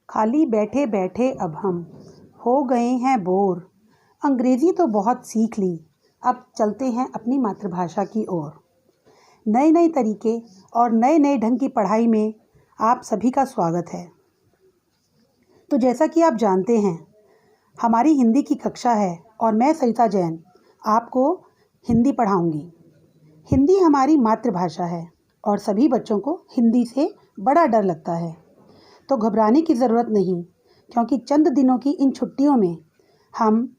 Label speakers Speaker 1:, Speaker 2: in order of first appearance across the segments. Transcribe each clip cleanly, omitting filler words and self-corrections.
Speaker 1: खाली बैठे बैठे अब हम हो गए हैं बोर। अंग्रेज़ी तो बहुत सीख ली, अब चलते हैं अपनी मातृभाषा की ओर। नए नए तरीके और नए नए ढंग की पढ़ाई में आप सभी का स्वागत है। तो जैसा कि आप जानते हैं, हमारी हिंदी की कक्षा है और मैं सरिता जैन आपको हिंदी पढ़ाऊंगी। हिंदी हमारी मातृभाषा है और सभी बच्चों को हिंदी से बड़ा डर लगता है, तो घबराने की ज़रूरत नहीं, क्योंकि चंद दिनों की इन छुट्टियों में हम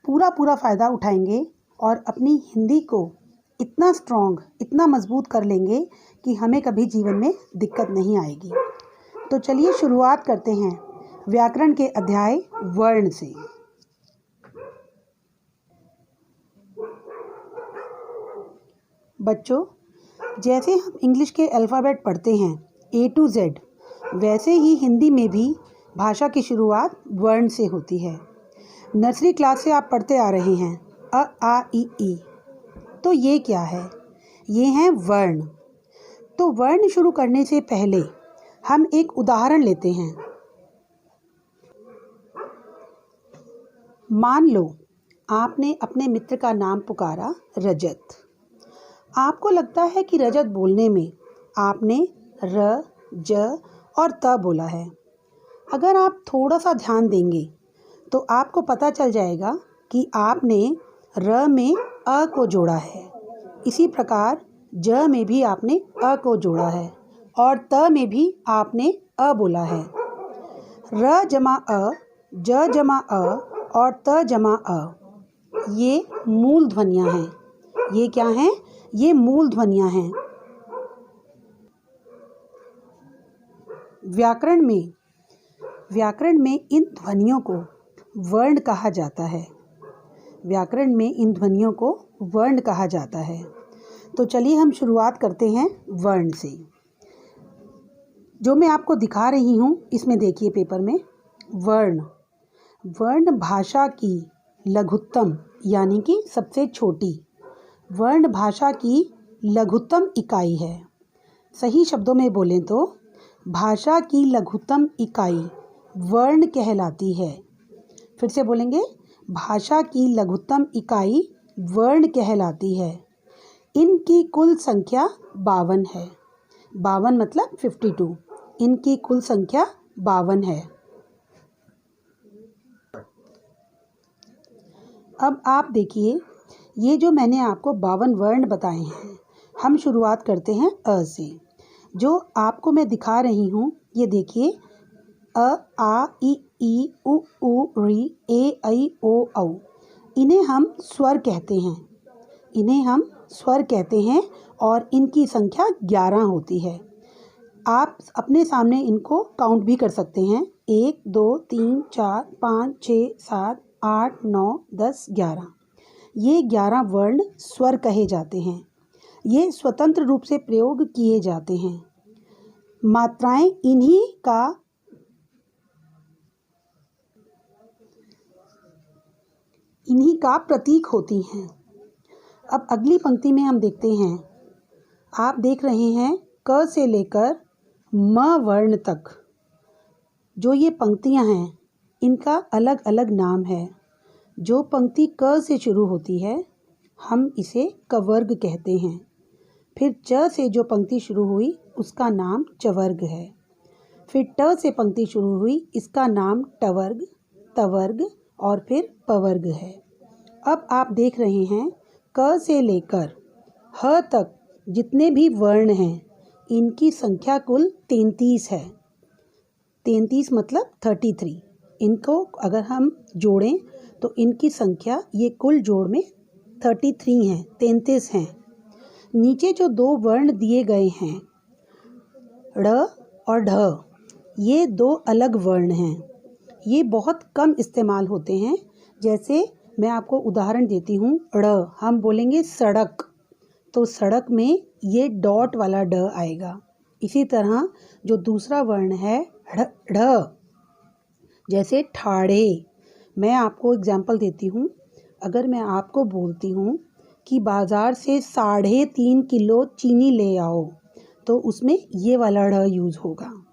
Speaker 1: पूरा फ़ायदा उठाएंगे और अपनी हिंदी को इतना स्ट्रॉन्ग, इतना मज़बूत कर लेंगे कि हमें कभी जीवन में दिक्कत नहीं आएगी। तो चलिए शुरुआत करते हैं व्याकरण के अध्याय वर्ण से। बच्चों, जैसे हम इंग्लिश के अल्फ़ाबेट पढ़ते हैं A to Z, वैसे ही हिंदी में भी भाषा की शुरुआत वर्ण से होती है। नर्सरी क्लास से आप पढ़ते आ रहे हैं अ, आ, इ, ई। तो ये क्या है? ये हैं वर्ण। तो वर्ण शुरू करने से पहले हम एक उदाहरण लेते हैं। मान लो आपने अपने मित्र का नाम पुकारा रजत। आपको लगता है कि रजत बोलने में आपने र, ज और त बोला है। अगर आप थोड़ा सा ध्यान देंगे तो आपको पता चल जाएगा कि आपने र में अ को जोड़ा है। इसी प्रकार ज में भी आपने अ को जोड़ा है और त में भी आपने अ बोला है। र जमा अ, ज जमा अ और त जमा अ, ये मूल ध्वनियाँ हैं। ये क्या हैं? ये मूल ध्वनियाँ हैं। व्याकरण में इन ध्वनियों को वर्ण कहा जाता है। व्याकरण में इन ध्वनियों को वर्ण कहा जाता है। तो चलिए हम शुरुआत करते हैं वर्ण से। जो मैं आपको दिखा रही हूँ, इसमें देखिए पेपर में वर्ण भाषा की लघुत्तम यानी कि सबसे छोटी, वर्ण भाषा की लघुत्तम इकाई है। सही शब्दों में बोलें तो भाषा की लघुत्तम इकाई वर्ण कहलाती है। फिर से बोलेंगे, भाषा की लघुत्तम इकाई वर्ण कहलाती है। इनकी कुल संख्या 52 है। 52 मतलब 52। इनकी कुल संख्या 52 है। अब आप देखिए, ये जो मैंने आपको 52 वर्ण बताए हैं, हम शुरुआत करते हैं अ से। जो आपको मैं दिखा रही हूँ, ये देखिए अ, आ, इ, ई, उ, री, ए, ऐ, ओ, औ। इन्हें हम स्वर कहते हैं और इनकी संख्या 11 होती है। आप अपने सामने इनको काउंट भी कर सकते हैं। 1, 2, 3, 4, 5, 6, 7, 8, 9, 10, 11। ये 11 वर्ण स्वर कहे जाते हैं। ये स्वतंत्र रूप से प्रयोग किए जाते हैं। मात्राएं इन्हीं का प्रतीक होती हैं। अब अगली पंक्ति में हम देखते हैं, आप देख रहे हैं क से लेकर म वर्ण तक जो ये पंक्तियां हैं, इनका अलग अलग नाम है। जो पंक्ति क से शुरू होती है, हम इसे कवर्ग कहते हैं। फिर च से जो पंक्ति शुरू हुई, उसका नाम चवर्ग है। फिर ट से पंक्ति शुरू हुई, इसका नाम टवर्ग, तवर्ग और फिर पवर्ग है। अब आप देख रहे हैं क से लेकर ह तक जितने भी वर्ण हैं, इनकी संख्या कुल 33 है। 33 मतलब 33। इनको अगर हम जोड़ें तो इनकी संख्या ये कुल जोड़ में 33 हैं, 33 हैं। नीचे जो 2 वर्ण दिए गए हैं, ड़ और ढ, ये 2 अलग वर्ण हैं। ये बहुत कम इस्तेमाल होते हैं। जैसे मैं आपको उदाहरण देती हूँ, ड़ हम बोलेंगे सड़क, तो सड़क में ये डॉट वाला ड आएगा। इसी तरह जो दूसरा वर्ण है ढ, जैसे ठाड़े। मैं आपको एग्जाम्पल देती हूँ। अगर मैं आपको बोलती हूँ कि बाज़ार से 3.5 किलो चीनी ले आओ, तो उसमें ये वाला ढ यूज़ होगा।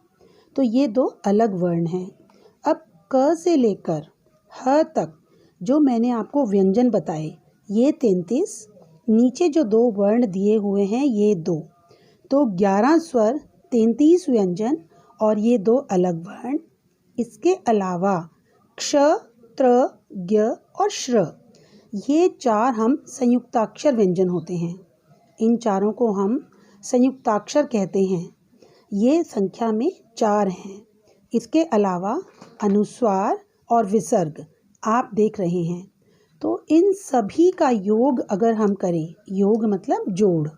Speaker 1: तो ये 2 अलग वर्ण हैं। क से लेकर ह तक जो मैंने आपको व्यंजन बताए ये 33, नीचे जो 2 वर्ण दिए हुए हैं ये 2, तो 11 स्वर, 33 व्यंजन और ये 2 अलग वर्ण। इसके अलावा क्ष, त्र, ज्ञ और श्र, ये 4 हम संयुक्ताक्षर व्यंजन होते हैं। इन चारों को हम संयुक्ताक्षर कहते हैं। ये संख्या में 4 हैं। इसके अलावा अनुस्वार और विसर्ग आप देख रहे हैं। तो इन सभी का योग अगर हम करें, योग मतलब जोड़,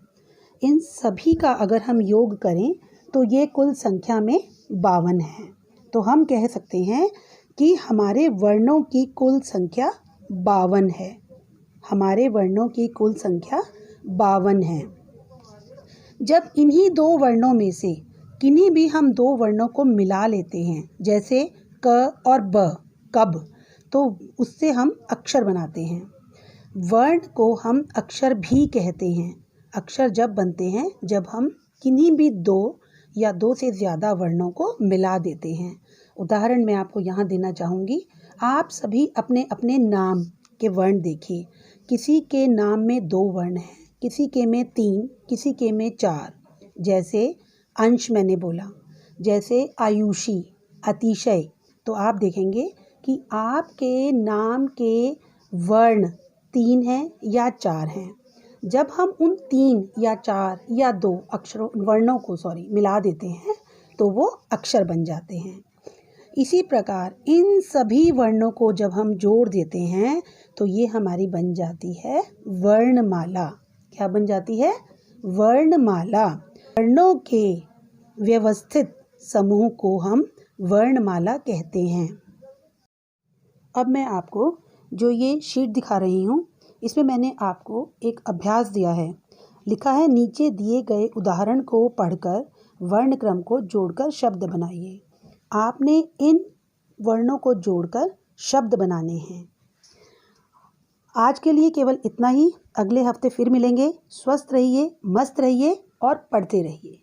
Speaker 1: इन सभी का अगर हम योग करें तो ये कुल संख्या में 52 है। तो हम कह सकते हैं कि हमारे वर्णों की कुल संख्या 52 है। हमारे वर्णों की कुल संख्या 52 है। जब इन्हीं 2 वर्णों में से किन्हीं भी हम 2 वर्णों को मिला लेते हैं, जैसे क और ब, कब, तो उससे हम अक्षर बनाते हैं। वर्ण को हम अक्षर भी कहते हैं। अक्षर जब बनते हैं जब हम किन्हीं भी 2 या 2 से ज़्यादा वर्णों को मिला देते हैं। उदाहरण मैं आपको यहाँ देना चाहूँगी। आप सभी अपने अपने नाम के वर्ण देखिए। किसी के नाम में 2 वर्ण हैं, किसी के में 3, किसी के में 4। जैसे अंश मैंने बोला, जैसे आयुषी, अतिशय। तो आप देखेंगे कि आपके नाम के वर्ण 3 हैं या 4 हैं। जब हम उन 3 या 4 या 2 वर्णों को मिला देते हैं तो वो अक्षर बन जाते हैं। इसी प्रकार इन सभी वर्णों को जब हम जोड़ देते हैं तो ये हमारी बन जाती है वर्णमाला। क्या बन जाती है? वर्णमाला। वर्णों के व्यवस्थित समूह को हम वर्णमाला कहते हैं। अब मैं आपको जो ये शीट दिखा रही हूँ, इसमें मैंने आपको एक अभ्यास दिया है। लिखा है, नीचे दिए गए उदाहरण को पढ़कर वर्णक्रम को जोड़कर शब्द बनाइए। आपने इन वर्णों को जोड़कर शब्द बनाने हैं। आज के लिए केवल इतना ही। अगले हफ्ते फिर मिलेंगे। स्वस्थ रहिए, मस्त रहिए और पढ़ते रहिए।